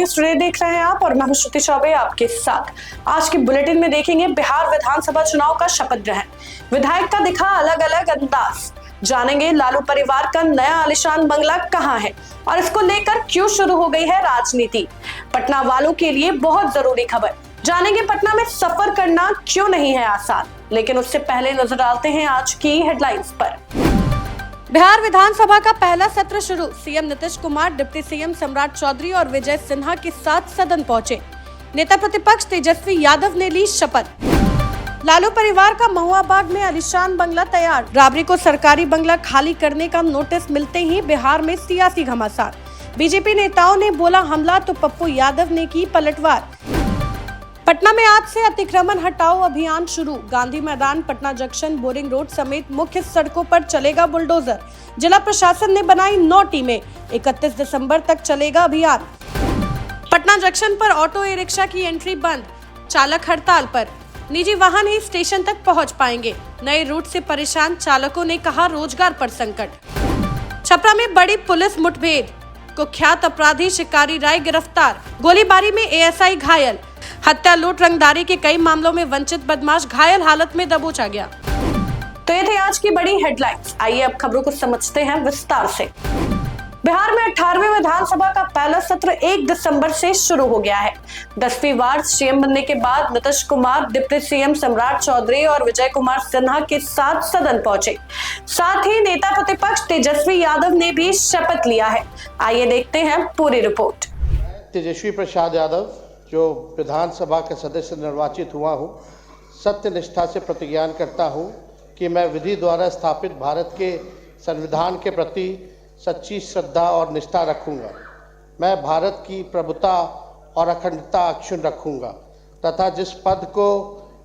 News today देख रहे हैं आप और मैं हूं श्रुति चौबे आपके साथ। आज की बुलेटिन में देखेंगे बिहार विधानसभा चुनाव का शपथ ग्रहण, विधायक का दिखा अलग अलग अंदाज, जानेंगे लालू परिवार का नया आलीशान बंगला कहां है और इसको लेकर क्यों शुरू हो गई है राजनीति। पटना वालों के लिए बहुत जरूरी खबर, जानेंगे पटना में सफर करना क्यों नहीं है आसान। लेकिन उससे पहले नजर डालते हैं आज की हेडलाइंस पर। बिहार विधानसभा का पहला सत्र शुरू, CM Nitish Kumar, deputy CM सम्राट चौधरी और विजय सिन्हा के साथ सदन पहुंचे। नेता प्रतिपक्ष तेजस्वी यादव ने ली शपथ। लालू परिवार का महुआ बाग में आलीशान बंगला तैयार, राबड़ी को सरकारी बंगला खाली करने का नोटिस मिलते ही बिहार में सियासी घमासान। बीजेपी नेताओं ने बोला हमला तो पप्पू यादव ने की पलटवार। पटना में आज से अतिक्रमण हटाओ अभियान शुरू, गांधी मैदान, पटना जंक्शन, बोरिंग रोड समेत मुख्य सड़कों पर चलेगा बुलडोजर। जिला प्रशासन ने बनाई 9 टीमें, 31 दिसंबर तक चलेगा अभियान। पटना जंक्शन पर ऑटो ई रिक्शा की एंट्री बंद, चालक हड़ताल पर, निजी वाहन ही स्टेशन तक पहुंच पाएंगे। नए रूट से परेशान चालकों ने कहा रोजगार पर संकट। छपरा में बड़ी पुलिस मुठभेड़, कुख्यात अपराधी शिकारी राय गिरफ्तार, गोलीबारी में एएसआई घायल। हत्या, लूट, रंगदारी के कई मामलों में वंचित बदमाश घायल हालत में दबोचा गया। तो ये थे आज की बड़ी हेडलाइंस। आइए अब खबरों को समझते हैं विस्तार से। बिहार में 18वीं विधानसभा का पहला सत्र 1 दिसंबर से शुरू हो गया है। 10वीं बार सीएम बनने के बाद नीतीश कुमार, डिप्टी सीएम सम्राट चौधरी और विजय कुमार सिन्हा के साथ सदन पहुंचे। साथ ही नेता प्रतिपक्ष तेजस्वी यादव ने भी शपथ लिया है। आइए देखते हैं पूरी रिपोर्ट। तेजस्वी प्रसाद यादव जो विधानसभा का सदस्य निर्वाचित हुआ हूँ, सत्य निष्ठा से प्रतिज्ञान करता हूँ कि मैं विधि द्वारा स्थापित भारत के संविधान के प्रति सच्ची श्रद्धा और निष्ठा रखूँगा। मैं भारत की प्रभुता और अखंडता अक्षुण्ण रखूँगा तथा जिस पद को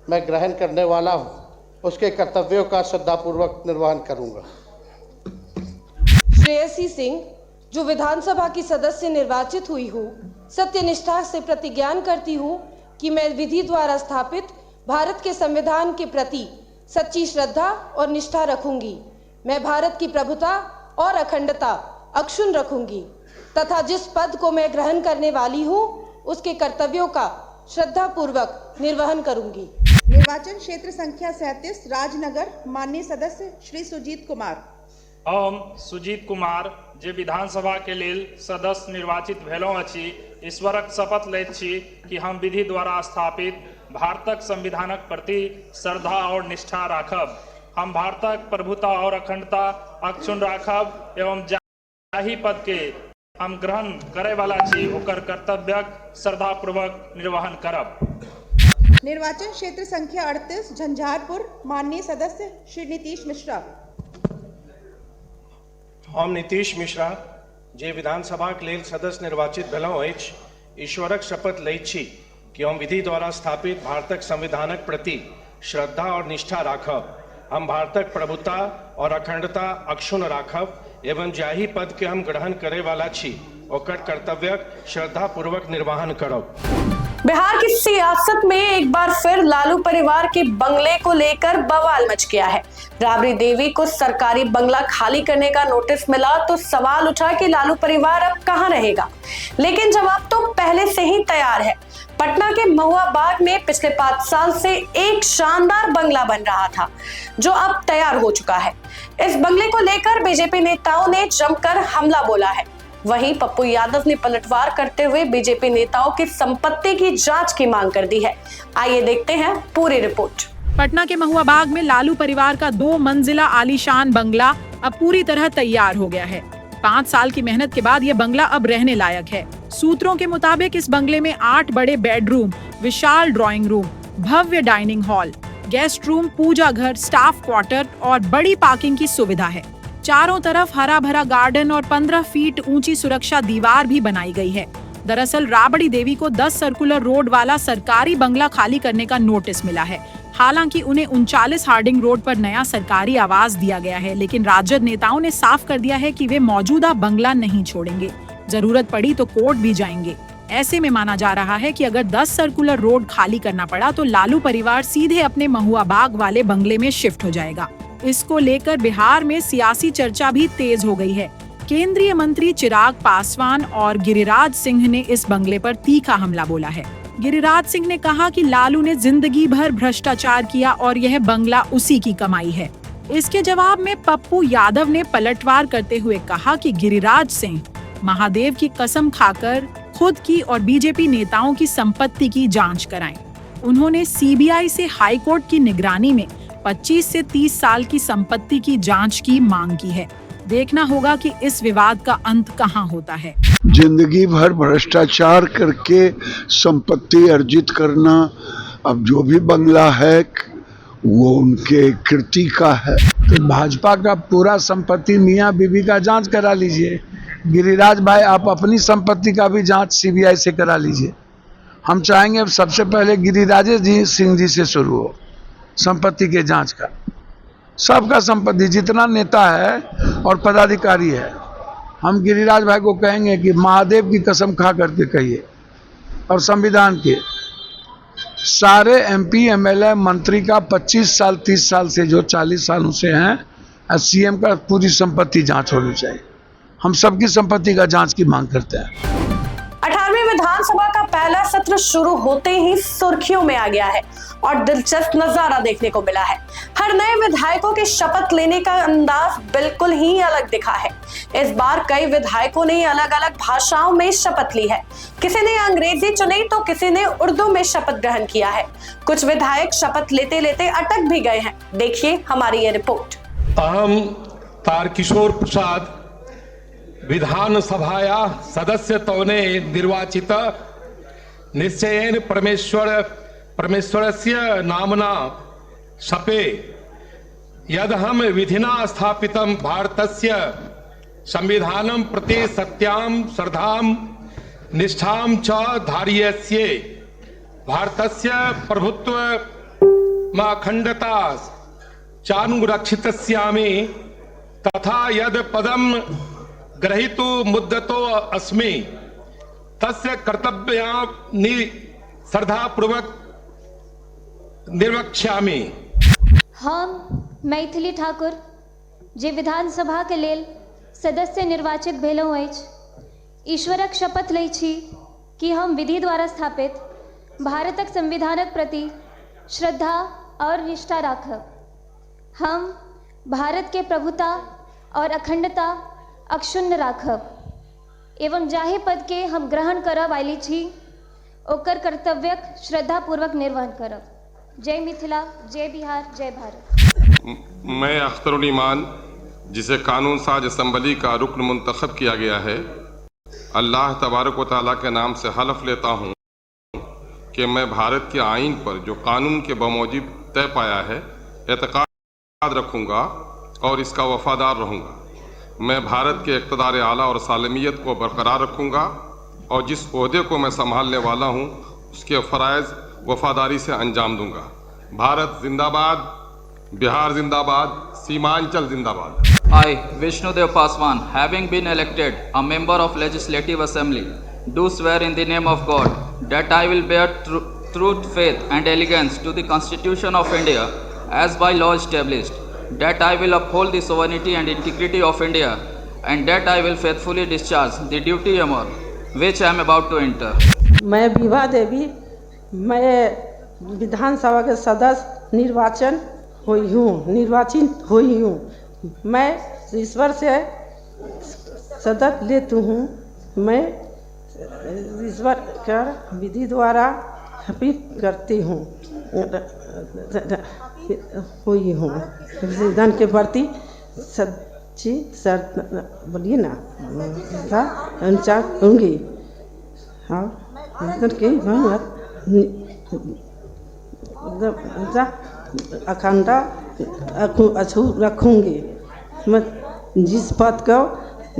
मैं ग्रहण करने वाला हूँ उसके कर्तव्यों का श्रद्धापूर्वक निर्वहन करूँगा। श्रेयसी सिंह जो विधानसभा की सदस्य निर्वाचित हुई हूँ, सत्यनिष्ठा से प्रतिज्ञान करती हूँ कि मैं विधि द्वारा स्थापित भारत के संविधान के प्रति सच्ची श्रद्धा और निष्ठा रखूंगी। मैं भारत की प्रभुता और अखंडता अक्षुण्ण रखूंगी तथा जिस पद को मैं ग्रहण करने वाली हूँ उसके कर्तव्यों का श्रद्धापूर्वक निर्वहन करूंगी। निर्वाचन क्षेत्र संख्या 37 राजनगर, माननीय सदस्य श्री सुजीत कुमार। हम सुजीत कुमार जे विधानसभा के लेल सदस्य निर्वाचित भेलहुँ अछि, ईश्वरक शपथ लैत छी कि हम विधि द्वारा स्थापित भारतक संविधानक प्रति श्रद्धा और निष्ठा राखब। हम भारतक प्रभुता और अखंडता अक्षुण्ण राखब एवं जाहि पद के हम ग्रहण करे वाला छी ओकर कर्तव्यक श्रद्धापूर्वक निर्वहन करब। निर्वाचन क्षेत्र संख्या 38 झंझारपुर, माननीय सदस्य श्री नीतीश मिश्रा। हम नीतीश मिश्रा जे विधानसभा के लेल सदस्य निर्वाचित भेलहुँ अछि, ईश्वरक शपथ लैत छी कि हम विधि द्वारा स्थापित भारतक संविधानक प्रति श्रद्धा और निष्ठा राखब। हम भारतक प्रभुता और अखंडता अक्षुण्ण राखब एवं जाहि पद के हम ग्रहण करे वाला छी ओकर कर्तव्यक श्रद्धापूर्वक निर्वहन करब। बिहार की सियासत में एक बार फिर लालू परिवार के बंगले को लेकर बवाल मच गया है। राबड़ी देवी को सरकारी बंगला खाली करने का नोटिस मिला तो सवाल उठा कि लालू परिवार अब कहां रहेगा, लेकिन जवाब तो पहले से ही तैयार है। पटना के महुआ बाग में पिछले 5 साल से एक शानदार बंगला बन रहा था जो अब तैयार हो चुका है। इस बंगले को लेकर बीजेपी नेताओं ने जमकर हमला बोला है। वहीं पप्पू यादव ने पलटवार करते हुए बीजेपी नेताओं की संपत्ति की जांच की मांग कर दी है। आइए देखते हैं पूरी रिपोर्ट। पटना के महुआ बाग में लालू परिवार का 2 मंजिला आलीशान बंगला अब पूरी तरह तैयार हो गया है। 5 साल की मेहनत के बाद यह बंगला अब रहने लायक है। सूत्रों के मुताबिक इस बंगले में 8 बड़े बेडरूम, विशाल ड्राइंग रूम, भव्य डाइनिंग हॉल, गेस्ट रूम, पूजा घर, स्टाफ क्वार्टर और बड़ी पार्किंग की सुविधा है। चारों तरफ हरा भरा गार्डन और 15 फीट ऊंची सुरक्षा दीवार भी बनाई गई है। दरअसल राबड़ी देवी को 10 सर्कुलर रोड वाला सरकारी बंगला खाली करने का नोटिस मिला है। हालांकि उन्हें 39 हार्डिंग रोड पर नया सरकारी आवास दिया गया है, लेकिन राजद नेताओं ने साफ कर दिया है कि वे मौजूदा बंगला नहीं छोड़ेंगे, जरूरत पड़ी तो कोर्ट भी जाएंगे। ऐसे में माना जा रहा है कि अगर 10 सर्कुलर रोड खाली करना पड़ा तो लालू परिवार सीधे अपने महुआ बाग वाले बंगले में शिफ्ट हो जाएगा। इसको लेकर बिहार में सियासी चर्चा भी तेज हो गई है। केंद्रीय मंत्री चिराग पासवान और गिरिराज सिंह ने इस बंगले पर तीखा हमला बोला है। गिरिराज सिंह ने कहा कि लालू ने जिंदगी भर भ्रष्टाचार किया और यह बंगला उसी की कमाई है। इसके जवाब में पप्पू यादव ने पलटवार करते हुए कहा कि गिरिराज सिंह महादेव की कसम खाकर खुद की और बीजेपी नेताओं की संपत्ति की जांच कराएं। उन्होंने सीबीआई से हाई कोर्ट की निगरानी में 25 से 30 साल की संपत्ति की जांच की मांग की है। देखना होगा कि इस विवाद का अंत कहां होता है। जिंदगी भर भ्रष्टाचार करके संपत्ति अर्जित करना, अब जो भी बंगला है वो उनके कृति का है। तो भाजपा का पूरा संपत्ति मियां बीबी का जांच करा लीजिए। गिरिराज भाई, आप अपनी संपत्ति का भी जांच सीबीआई से करा लीजिए। हम चाहेंगे अब सबसे पहले गिरिराज सिंह जी से शुरू हो संपत्ति के जांच का। सबका संपत्ति, जितना नेता है और पदाधिकारी है, हम गिरिराज भाई को कहेंगे कि महादेव की कसम खा करके कहिए और संविधान के सारे एमपी एमएलए मंत्री का 25 साल 30 साल से जो 40 सालों से हैं, सीएम का पूरी संपत्ति जांच होनी चाहिए। हम सबकी संपत्ति का जांच की मांग करते हैं। 18वीं विधानसभा का पहला सत्र शुरू होते ही सुर्खियों में आ गया है और दिलचस्प नजारा देखने को मिला है। हर नए विधायकों के शपथ लेने का अंदाज बिल्कुल ही अलग दिखा है। इस बार कई विधायकों ने अलग अलग भाषाओं में शपथ ली है। किसी ने अंग्रेजी चुनी तो किसी ने उर्दू में शपथ ग्रहण किया है। कुछ विधायक शपथ लेते लेते अटक भी गए हैं। देखिए हमारी ये रिपोर्ट। अहम तारकिशोर प्रसाद विधानसभाया सदस्यत्वेन निर्वाचित निश्चयेन परमेश्वरस्य नाम्ना शपे यदहं विधिना स्थापितं भारतस्य संविधानं प्रति सत्यां श्रद्धां निष्ठां च धारयिष्ये भारतस्य प्रभुत्वम् अखण्डता चानुरक्षितस्यामि तथा यद पदं ग्रहीतुं मुद्दतो अस्मि तस्य कर्तव्यानि श्रद्धापूर्वक निर्वक्ष्यामि। हम मैथिली ठाकुर जे विधानसभा के लेल सदस्य निर्वाचित भेलहुँ अछि, ईश्वरक शपथ लै छी कि हम विधि द्वारा स्थापित भारतक संविधानक प्रति श्रद्धा और निष्ठा राखब। हम भारत के प्रभुता और अखंडता अक्षुण्ण राखब एवं जाहि पद के हम ग्रहण करब आइली छी ओकर कर्तव्यक श्रद्धापूर्वक निर्वहन करब। जय मिथिला, जय बिहार, जय भारत। मैं अख्तरुल ईमान, जिसे कानून साज असम्बली का रुकन मुंतखब किया गया है, अल्लाह तबारक व तआला के नाम से हलफ लेता हूँ कि मैं भारत के आइन पर जो कानून के बमौजिब तय पाया है एतकाद रखूँगा और इसका वफादार रहूँगा। मैं भारत के इक़्तिदार आला और सालमियत को बरकरार रखूँगा और जिस ओहदे को मैं संभालने वाला हूँ उसके फ़राइज़ वफादारी से अंजाम दूँगा। भारत जिंदाबाद, बिहार जिंदाबाद, सीमांचल जिंदाबाद। I, Vishnudev Paswan, having been elected a member of Legislative Assembly, do swear in the name of God that I will bear truth, faith and allegiance to the Constitution of India as by law established, that I will uphold the sovereignty and integrity of India, and that I will faithfully discharge the duty upon which I am about to enter. मैं विभा देवी, मैं विधानसभा के सदस्य निर्वाचित हुई हूँ। मैं ईश्वर से शपथ लेती हूँ। मैं ईश्वर का विधि द्वारा शपथ करती हूँ हुई हूँ। संविधान के प्रति सच्ची बोलिए ना अनुसार होंगी और की अखंडता रखूँगी। मैं जिस पद को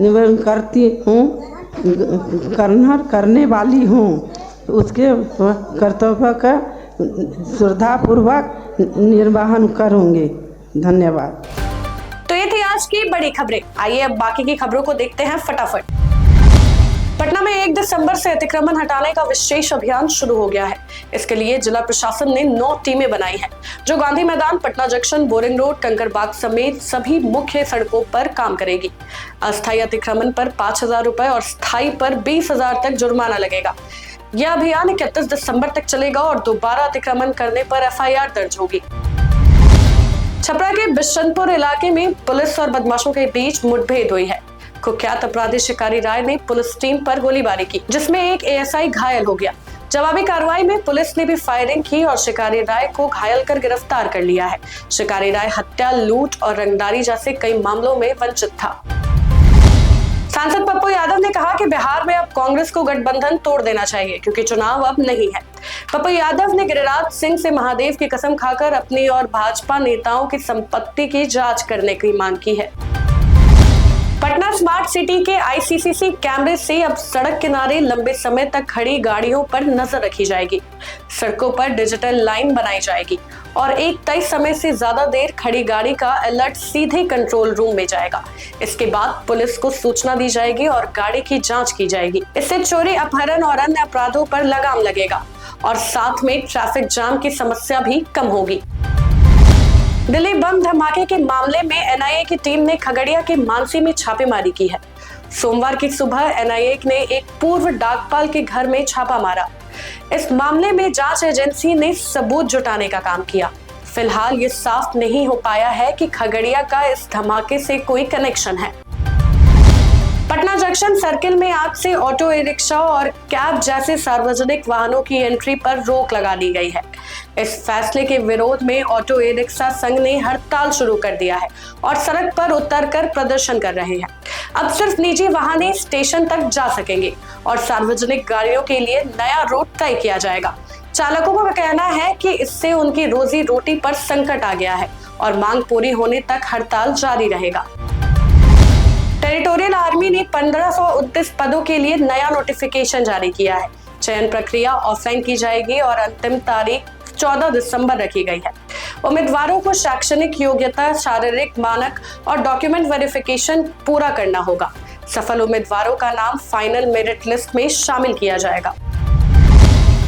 निवेदन करती हूँ करने वाली हूँ उसके कर्तव्य का श्रद्धापूर्वक निर्वहन करूँगी। धन्यवाद। तो ये थी आज की बड़ी खबरें। आइए अब बाकी की खबरों को देखते हैं फटाफट। पटना में 1 दिसंबर से अतिक्रमण हटाने का विशेष अभियान शुरू हो गया है। इसके लिए जिला प्रशासन ने 9 टीमें बनाई हैं, जो गांधी मैदान, Patna junction, boring road, Kankarbagh समेत सभी मुख्य सड़कों पर काम करेगी। अस्थायी अतिक्रमण पर 5,000 रुपए और स्थायी पर 20,000 तक जुर्माना लगेगा। यह अभियान 31 दिसंबर तक चलेगा और दोबारा अतिक्रमण करने पर FIR दर्ज होगी। छपरा के बिशनपुर इलाके में पुलिस और बदमाशों के बीच मुठभेड़ हुई है। कुख्यात अपराधी शिकारी राय ने पुलिस टीम पर गोलीबारी की, जिसमें एक ASI घायल हो गया। जवाबी कार्रवाई में पुलिस ने भी फायरिंग की और शिकारी राय को घायल कर गिरफ्तार कर लिया है। शिकारी राय हत्या, लूट और रंगदारी जैसे कई मामलों में वंचित था। सांसद पप्पू यादव ने कहा कि बिहार में अब कांग्रेस को गठबंधन तोड़ देना चाहिए, क्योंकि चुनाव अब नहीं है। पप्पू यादव ने गिरिराज सिंह से महादेव की कसम खाकर अपनी और भाजपा नेताओं की संपत्ति की जांच करने की मांग की है। पटना स्मार्ट सिटी के ICCC कैमरे से अब सड़क किनारे लंबे समय तक खड़ी गाड़ियों पर नजर रखी जाएगी। सड़कों पर डिजिटल लाइन बनाई जाएगी और एक तय समय से ज्यादा देर खड़ी गाड़ी का अलर्ट सीधे कंट्रोल रूम में जाएगा। इसके बाद पुलिस को सूचना दी जाएगी और गाड़ी की जांच की जाएगी। इससे चोरी, अपहरण और अन्य अपराधों पर लगाम लगेगा और साथ में ट्रैफिक जाम की समस्या भी कम होगी। दिल्ली बम धमाके के मामले में NIA की टीम ने खगड़िया के मानसी में छापेमारी की है। सोमवार की सुबह NIA ने एक पूर्व डाकपाल के घर में छापा मारा। इस मामले में जांच एजेंसी ने सबूत जुटाने का काम किया। फिलहाल ये साफ नहीं हो पाया है कि खगड़िया का इस धमाके से कोई कनेक्शन है। पटना जंक्शन सर्किल में आज से ऑटो रिक्शा और कैब जैसे सार्वजनिक वाहनों की एंट्री पर रोक लगा दी गई है। इस फैसले के विरोध में ऑटो रिक्शा संघ ने हड़ताल शुरू कर दिया है और सड़क पर उतरकर प्रदर्शन कर रहे हैं। अब सिर्फ निजी वाहन स्टेशन तक जा सकेंगे और सार्वजनिक गाड़ियों के लिए नया रूट तय किया जाएगा। चालकों का कहना है कि इससे उनकी रोजी रोटी पर संकट आ गया है और मांग पूरी होने तक हड़ताल जारी रहेगा। टेरिटोरियल आर्मी ने 1529 पदों के लिए नया नोटिफिकेशन जारी किया है। चयन प्रक्रिया ऑफलाइन की जाएगी और अंतिम तारीख 14 दिसंबर रखी गई है। उम्मीदवारों को शैक्षणिक योग्यता, शारीरिक मानक और डॉक्यूमेंट वेरिफिकेशन पूरा करना होगा। सफल उम्मीदवारों का नाम फाइनल मेरिट लिस्ट में शामिल किया जाएगा।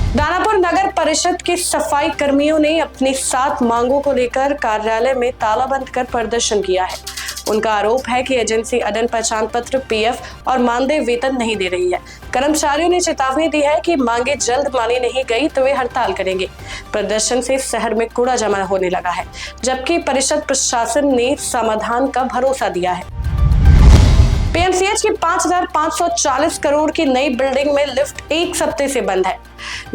दानापुर नगर परिषद के सफाई कर्मियों ने अपनी 7 मांगों को लेकर कार्यालय में ताला बंद कर प्रदर्शन किया है। उनका आरोप है कि एजेंसी अदन पहचान पत्र, PF और मानदेय वेतन नहीं दे रही है। कर्मचारियों ने चेतावनी दी है कि मांगे जल्द मानी नहीं गई तो वे हड़ताल करेंगे। प्रदर्शन से शहर में कूड़ा जमा होने लगा है, जबकि परिषद प्रशासन ने समाधान का भरोसा दिया है। PMCH की 5,540 करोड़ की नई बिल्डिंग में लिफ्ट 1 हफ्ते से बंद है,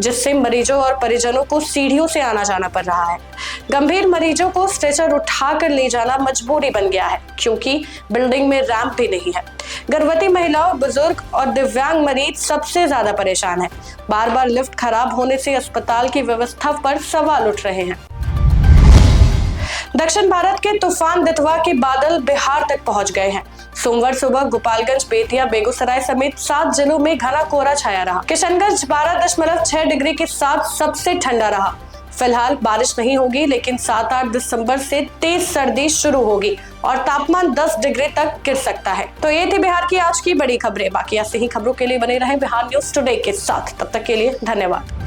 जिससे मरीजों और परिजनों को सीढ़ियों से आना जाना पड़ रहा है। गंभीर मरीजों को स्ट्रेचर उठाकर ले जाना मजबूरी बन गया है, क्योंकि बिल्डिंग में रैंप भी नहीं है। गर्भवती महिलाओं, बुजुर्ग और दिव्यांग मरीज सबसे ज्यादा परेशान है। बार बार लिफ्ट खराब होने से अस्पताल की व्यवस्था पर सवाल उठ रहे हैं। दक्षिण भारत के तूफान दितवा के बादल बिहार तक पहुंच गए हैं। सोमवार सुबह गोपालगंज, बेतिया, बेगूसराय समेत 7 जिलों में घना कोहरा छाया रहा। किशनगंज 12.6 डिग्री के साथ सबसे ठंडा रहा। फिलहाल बारिश नहीं होगी, लेकिन 7-8 दिसंबर से तेज सर्दी शुरू होगी और तापमान 10 डिग्री तक गिर सकता है। तो ये थी बिहार की आज की बड़ी खबरें। बाकी ऐसे ही खबरों के लिए बने रहें बिहार न्यूज टुडे के साथ। तब तक के लिए धन्यवाद।